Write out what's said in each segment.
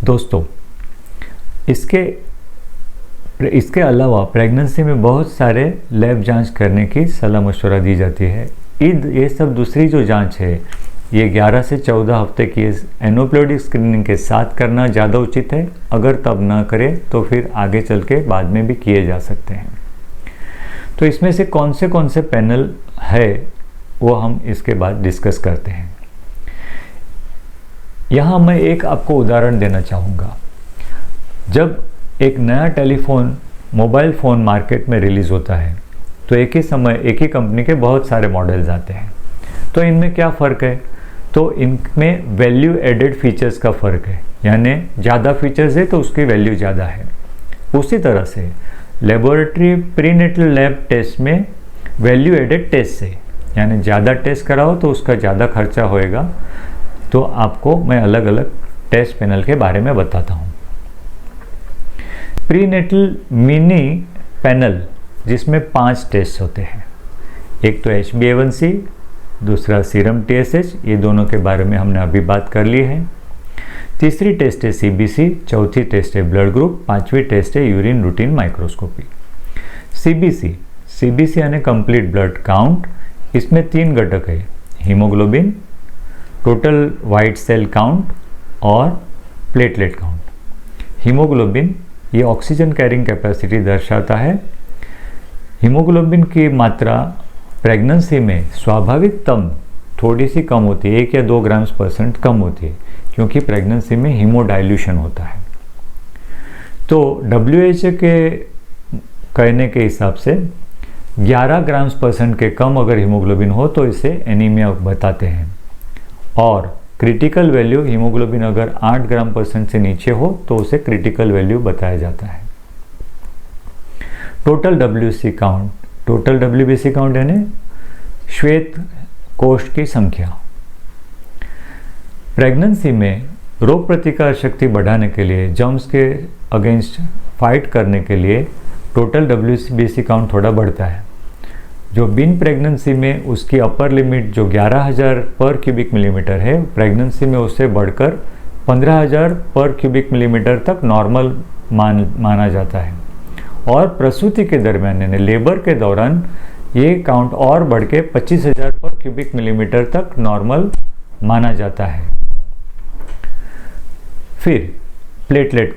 दोस्तों, इसके अलावा प्रेगनेंसी में बहुत सारे लैब जांच करने की सलाह मशवरा दी जाती है। ये सब दूसरी जो जांच है ये 11 से 14 हफ्ते की एनोप्लॉइडिक स्क्रीनिंग के साथ करना ज़्यादा उचित है। अगर तब ना करें तो फिर आगे चल के बाद में भी किए जा सकते हैं। तो इसमें से कौन से पैनल है वो हम इसके बाद डिस्कस करते हैं। यहाँ मैं एक आपको उदाहरण देना चाहूँगा। जब एक नया मोबाइल फ़ोन मार्केट में रिलीज़ होता है तो एक ही समय एक ही कंपनी के बहुत सारे मॉडल्स आते हैं। तो इनमें क्या फ़र्क है? तो इनमें वैल्यू एडेड फीचर्स का फ़र्क है, यानी ज़्यादा फीचर्स है तो उसकी वैल्यू ज़्यादा है। उसी तरह से लेबोरेटरी प्रीनेटल लैब टेस्ट में वैल्यू एडेड टेस्ट से, यानी ज़्यादा टेस्ट कराओ तो उसका ज़्यादा खर्चा होएगा। तो आपको मैं अलग अलग टेस्ट पैनल के बारे में बताता हूँ। प्रीनेटल मिनी पैनल, जिसमें 5 टेस्ट होते हैं। एक तो HbA1c, दूसरा सीरम TSH, ये दोनों के बारे में हमने अभी बात कर ली है। तीसरी टेस्ट है CBC, चौथी टेस्ट है ब्लड ग्रुप, पांचवी टेस्ट है यूरिन रूटीन माइक्रोस्कोपी। CBC यानी कंप्लीट ब्लड काउंट। इसमें 3 घटक है, haemoglobin, total white cell count और प्लेटलेट काउंट। हीमोग्लोबिन ये ऑक्सीजन कैरिंग कैपेसिटी दर्शाता है। हीमोग्लोबिन की मात्रा प्रेगनेंसी में स्वाभाविकतम थोड़ी सी कम होती है, 1 या 2 ग्राम्स % कम होती है, क्योंकि प्रेगनेंसी में हीमोडाइल्यूशन होता है। तो WHO के कहने के हिसाब से 11 ग्राम्स % के कम अगर हीमोग्लोबिन हो तो इसे एनीमिया बताते हैं। और क्रिटिकल वैल्यू हीमोग्लोबिन अगर 8 ग्राम % से नीचे हो तो उसे क्रिटिकल वैल्यू बताया जाता है। टोटल WBC काउंट यानी श्वेत कोष्ठ की संख्या। प्रेगनेंसी में रोग प्रतिकार शक्ति बढ़ाने के लिए, जर्म्स के अगेंस्ट फाइट करने के लिए टोटल WBC काउंट थोड़ा बढ़ता है। जो बिन प्रेगनेंसी में उसकी अपर लिमिट जो 11,000 पर क्यूबिक मिलीमीटर है, प्रेगनेंसी में उससे बढ़कर 15,000 पर क्यूबिक मिलीमीटर तक नॉर्मल माना जाता है। और प्रसूति के दरमियान यानी लेबर के दौरान ये काउंट और बढ़ के 25,000 पर क्यूबिक मिलीमीटर तक नॉर्मल माना जाता है। फिर प्लेटलेट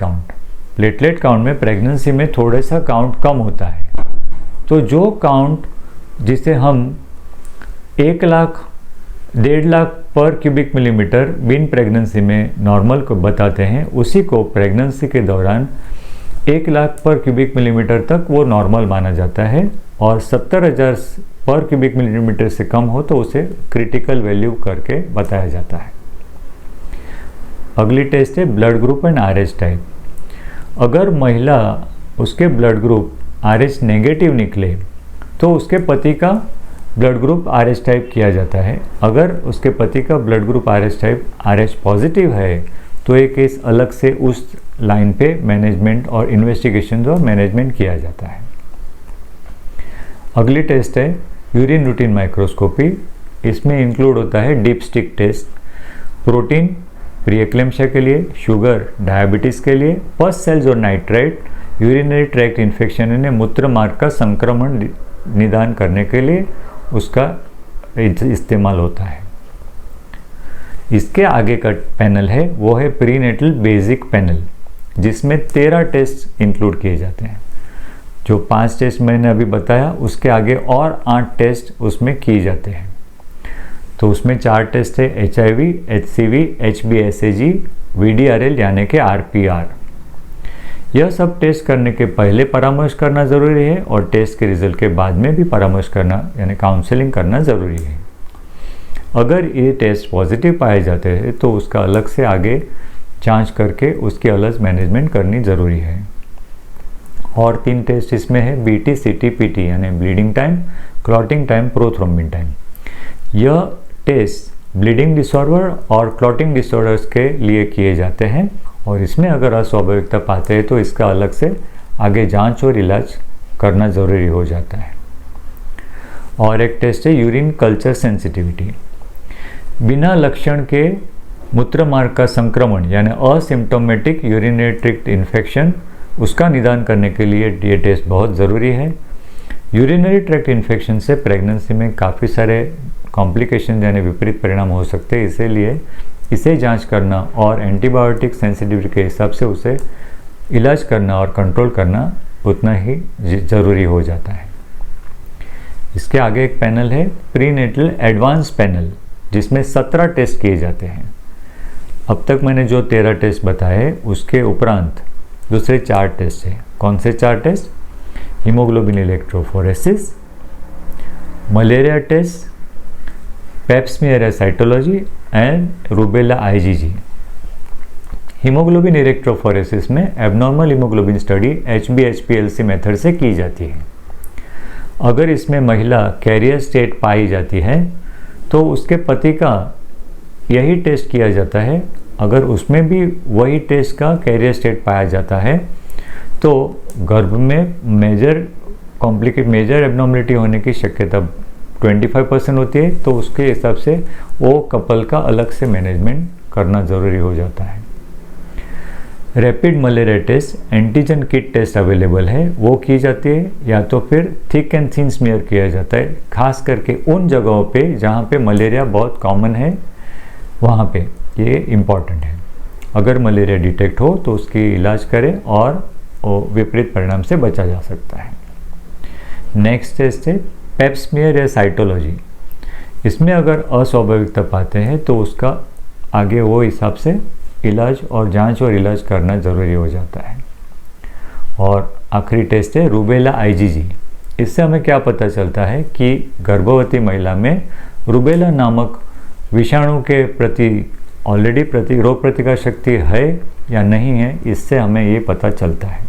काउंट में प्रेगनेंसी में थोड़ा सा काउंट कम होता है। तो जो काउंट जिसे हम 1 लाख 1.5 लाख पर क्यूबिक मिलीमीटर बिन प्रेगनेंसी में नॉर्मल को बताते हैं, उसी को प्रेगनेंसी के दौरान 1 लाख पर क्यूबिक मिलीमीटर तक वो नॉर्मल माना जाता है। और 70,000 पर क्यूबिक मिलीमीटर से कम हो तो उसे क्रिटिकल वैल्यू करके बताया जाता है। अगली टेस्ट है blood group and RH type. अगर महिला उसके ब्लड ग्रुप RH नेगेटिव निकले तो उसके पति का ब्लड ग्रुप RH टाइप किया जाता है। अगर उसके पति का blood group RH type RH positive है तो एक केस अलग से उस लाइन पे मैनेजमेंट और इन्वेस्टिगेशन और मैनेजमेंट किया जाता है। अगली टेस्ट है यूरिन रूटीन माइक्रोस्कोपी। इसमें इंक्लूड होता है डीप स्टिक टेस्ट, प्रोटीन प्रीएक्लेम्शिया के लिए, शुगर डायबिटीज़ के लिए, पस सेल्स और नाइट्राइट यूरिनरी ट्रैक्ट इन्फेक्शन यानी मूत्र मार्ग का संक्रमण निदान करने के लिए उसका इस्तेमाल होता है। इसके आगे का पैनल है वो है प्रीनेटल बेसिक पैनल, जिसमें 13 टेस्ट इंक्लूड किए जाते हैं। जो 5 टेस्ट मैंने अभी बताया उसके आगे और 8 टेस्ट उसमें किए जाते हैं। तो उसमें 4 टेस्ट है HIV, HCV, HbSAg, VDRL यानी कि RPR। यह सब टेस्ट करने के पहले परामर्श करना ज़रूरी है और टेस्ट के रिजल्ट के बाद में भी परामर्श करना यानी काउंसलिंग करना ज़रूरी है। अगर ये टेस्ट पॉजिटिव पाए जाते हैं तो उसका अलग से आगे जांच करके उसकी अलग मैनेजमेंट करनी ज़रूरी है। और 3 टेस्ट इसमें है BT, CT, PT यानी bleeding time, clotting time, prothrombin time. यह टेस्ट ब्लीडिंग डिसऑर्डर और क्लॉटिंग डिसऑर्डर्स के लिए किए जाते हैं और इसमें अगर अस्वाभाविकता पाते हैं तो इसका अलग से आगे जांच और इलाज करना ज़रूरी हो जाता है। और एक टेस्ट है यूरिन कल्चर सेंसिटिविटी। बिना लक्षण के मूत्र मार्ग का संक्रमण यानी असिम्प्टोमेटिक यूरिनरी ट्रैक्ट इन्फेक्शन, उसका निदान करने के लिए ये टेस्ट बहुत ज़रूरी है। यूरिनरी ट्रैक्ट इन्फेक्शन से प्रेगनेंसी में काफ़ी सारे कॉम्प्लिकेशन यानी विपरीत परिणाम हो सकते हैं, इसीलिए इसे जांच करना और एंटीबायोटिक सेंसिटिविटी के हिसाब से उसे इलाज करना और कंट्रोल करना उतना ही ज़रूरी हो जाता है। इसके आगे एक पैनल है प्रीनेटल एडवांस पैनल, जिसमें 17 टेस्ट किए जाते हैं। अब तक मैंने जो 13 टेस्ट बताए उसके उपरांत दूसरे 4 टेस्ट हैं। कौन से 4 test? Haemoglobin electrophoresis, malaria test, pap smear cytology and rubella IgG. Haemoglobin electrophoresis में abnormal haemoglobin study HbHpLC method से की जाती है। अगर इसमें महिला कैरियर स्टेट पाई जाती है तो उसके पति का यही टेस्ट किया जाता है। अगर उसमें भी वही टेस्ट का कैरियर स्टेट पाया जाता है तो गर्भ में मेजर एबनॉर्मलिटी होने की शक्यता 25% होती है, तो उसके हिसाब से वो कपल का अलग से मैनेजमेंट करना ज़रूरी हो जाता है। Rapid malaria test antigen kit test available है, वो की जाती है, या तो फिर थिक एंड थिन स्मीयर किया जाता है, खास करके उन जगहों पे जहाँ पे मलेरिया बहुत कॉमन है, वहाँ पे ये इम्पॉर्टेंट है। अगर मलेरिया डिटेक्ट हो तो उसकी इलाज करें और विपरीत परिणाम से बचा जा सकता है। नेक्स्ट टेस्ट है पेप्समियर या साइटोलॉजी। इसमें अगर अस्वाभाविकता पाते हैं तो उसका आगे वो हिसाब से इलाज और जांच और इलाज करना ज़रूरी हो जाता है। और आखिरी टेस्ट है रूबेला आईजीजी। इससे हमें क्या पता चलता है कि गर्भवती महिला में रूबेला नामक विषाणु के प्रति ऑलरेडी रोग प्रतिकार शक्ति है या नहीं है, इससे हमें ये पता चलता है।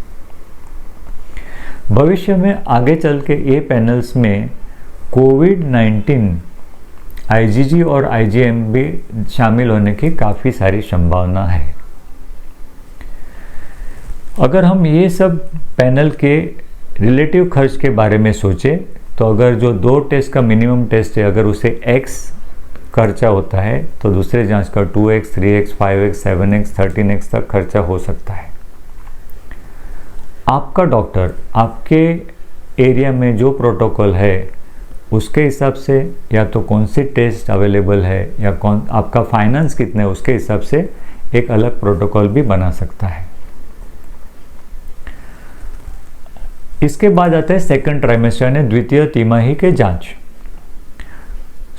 भविष्य में आगे चल के ये पैनल्स में कोविड-19 आईजीजी और आईजीएम भी शामिल होने की काफ़ी सारी संभावना है। अगर हम ये सब पैनल के रिलेटिव खर्च के बारे में सोचें तो अगर जो 2 टेस्ट का मिनिमम टेस्ट है, अगर उसे x खर्चा होता है तो दूसरे जांच का 2x, 3x, 5x, 7x, 13x तक खर्चा हो सकता है। आपका डॉक्टर आपके एरिया में जो प्रोटोकॉल है उसके हिसाब से, या तो कौन सी टेस्ट अवेलेबल है या कौन आपका फाइनेंस कितना है, उसके हिसाब से एक अलग प्रोटोकॉल भी बना सकता है। इसके बाद आता है सेकंड ट्राइमेस्टर यानी द्वितीय तिमाही के जांच।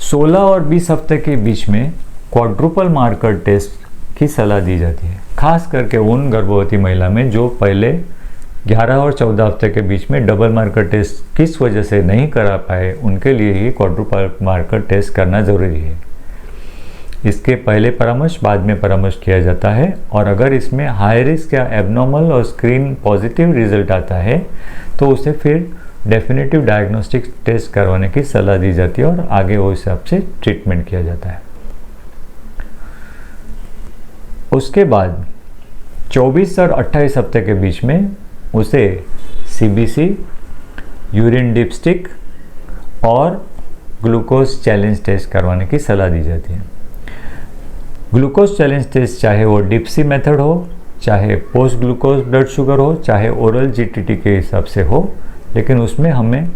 16 और 20 हफ्ते के बीच में क्वाड्रुपल मार्कर टेस्ट की सलाह दी जाती है, खास करके उन गर्भवती महिला में जो पहले 11 और 14 हफ्ते के बीच में डबल मार्कर टेस्ट किस वजह से नहीं करा पाए, उनके लिए ही क्वाड्रुपल मार्कर टेस्ट करना ज़रूरी है। इसके पहले परामर्श, बाद में परामर्श किया जाता है, और अगर इसमें हाई रिस्क या एबनॉर्मल और स्क्रीन पॉजिटिव रिजल्ट आता है तो उसे फिर डेफिनेटिव डायग्नोस्टिक टेस्ट करवाने की सलाह दी जाती है और आगे वो हिसाब से ट्रीटमेंट किया जाता है। उसके बाद 24 और 28 हफ्ते के बीच में उसे CBC, यूरिन डिपस्टिक और ग्लूकोज चैलेंज टेस्ट करवाने की सलाह दी जाती है। ग्लूकोज चैलेंज टेस्ट चाहे वो डिप्सी मेथड हो, चाहे पोस्ट ग्लूकोज ब्लड शुगर हो, चाहे ओरल GTT के हिसाब से हो, लेकिन उसमें हमें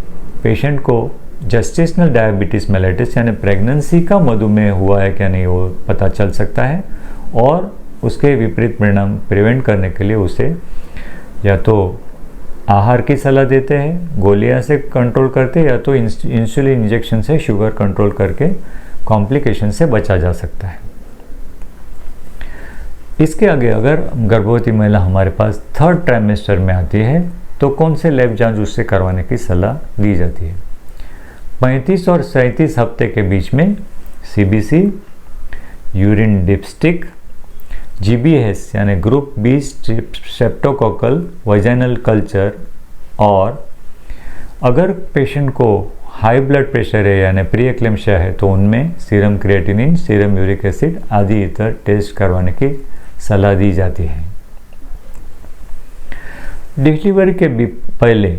पेशेंट को जेस्टेशनल डायबिटीज़ मेलिटस यानी प्रेगनेंसी का मधुमेह हुआ है क्या नहीं वो पता चल सकता है, और उसके विपरीत परिणाम प्रिवेंट करने के लिए उसे या तो आहार की सलाह देते हैं, गोलियां से कंट्रोल करते हैं, या तो इंसुलिन इंजेक्शन से शुगर कंट्रोल करके कॉम्प्लिकेशन से बचा जा सकता है। इसके आगे अगर गर्भवती महिला हमारे पास 3rd ट्राइमेस्टर में आती है तो कौन से लैब जांच उससे करवाने की सलाह दी जाती है। 35 और 37 हफ्ते के बीच में CBC, यूरिन डिपस्टिक, GBS यानी group B streptococcal vaginal culture, और अगर पेशेंट को हाई ब्लड प्रेशर है यानी प्री एक्लेम्शिया है तो उनमें serum creatinine, serum uric acid आदि इतर टेस्ट करवाने की सलाह दी जाती है। डिलीवरी के पहले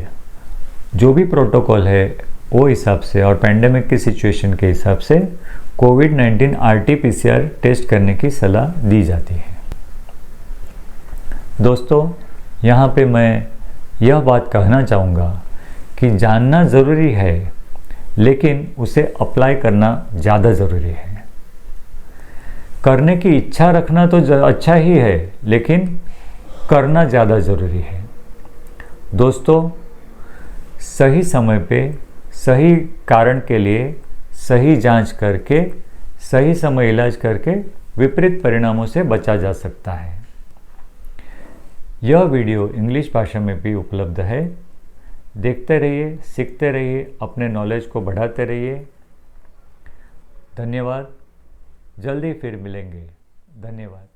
जो भी प्रोटोकॉल है वो हिसाब से और पैंडेमिक की सिचुएशन के हिसाब से कोविड-19 RT-PCR टेस्ट करने की सलाह दी जाती है। दोस्तों, यहाँ पे मैं यह बात कहना चाहूँगा कि जानना ज़रूरी है, लेकिन उसे अप्लाई करना ज़्यादा ज़रूरी है। करने की इच्छा रखना तो अच्छा ही है, लेकिन करना ज़्यादा ज़रूरी है। दोस्तों, सही समय पे सही कारण के लिए सही जांच करके सही समय इलाज करके विपरीत परिणामों से बचा जा सकता है। यह वीडियो इंग्लिश भाषा में भी उपलब्ध है। देखते रहिए, सीखते रहिए, अपने नॉलेज को बढ़ाते रहिए। धन्यवाद। जल्दी फिर मिलेंगे। धन्यवाद।